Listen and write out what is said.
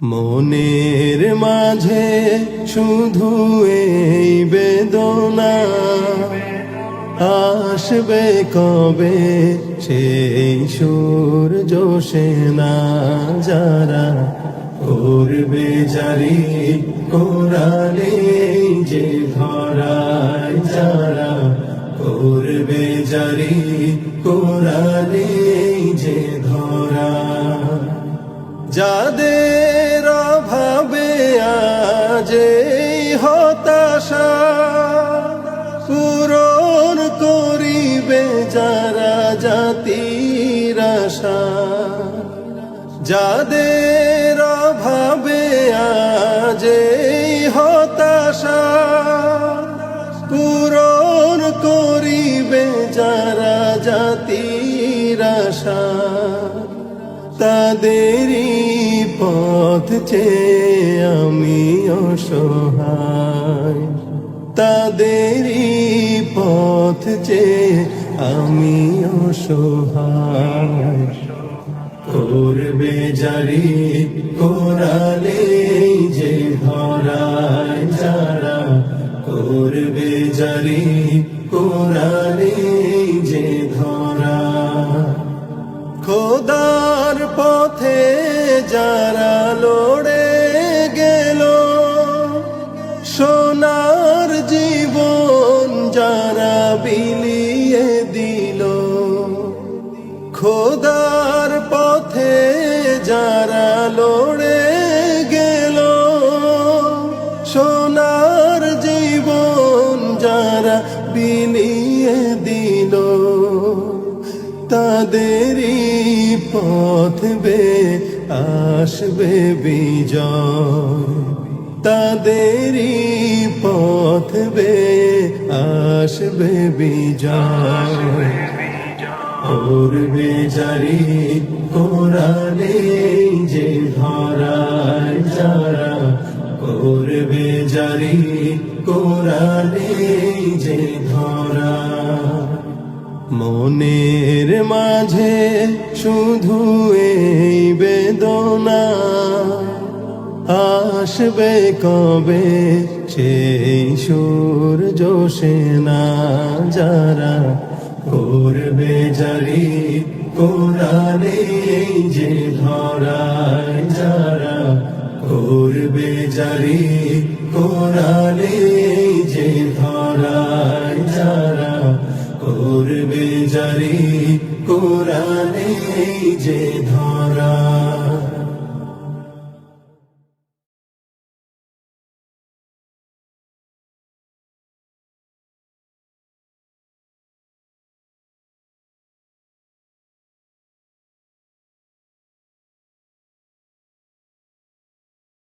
মনের মাঝে শুধু এই বেদনা, আসবে কবে সেই সূর্য সেনা। যারা করবে জারি কোরআনে যে ধরায়, যারা করবে জারি কোরআনে যে ধরা, যাদের অভাবে আজ এই হতাশা পূরণ করিবে যারা জাতির আশা। যাদের অভাবে আজ এই হতাশা পূরণ করিবে যারা জাতির আশা, তাদেরই পথ চেয়ে আমি অসহায়, তাদেরই পথ চেয়ে আমি অসহায়। করবে জারি কোরআনে যে ধরায়, যারা করবে জারি কোরআনে যে ধরা, খোদার পথে যারা লড়ে গেল, সোনার জীবন যারা বিলিয়ে দিল। খোদার পথে যারা লড়ে গেল, সোনার জীবন যারা বিলিয়ে দিল, তাদেরই পথ বেয়ে আসবে বিজয়, তাদেরই পথ বেয়ে আসবে বিজয়। করবে জারি কোরআনে যে ধরায়, যারা করবে জারি কোরআনে যে ধরা, মনের মাঝে শুধু এই বেদনা, আসবে কবে সেই সূর্য সেনা। যারা করবে জারি কোরআনে যে ধরায়, যারা করবে জারি কোরআনে যে ধরায়, যারা করবে জারি কোরআনে যে ধরা।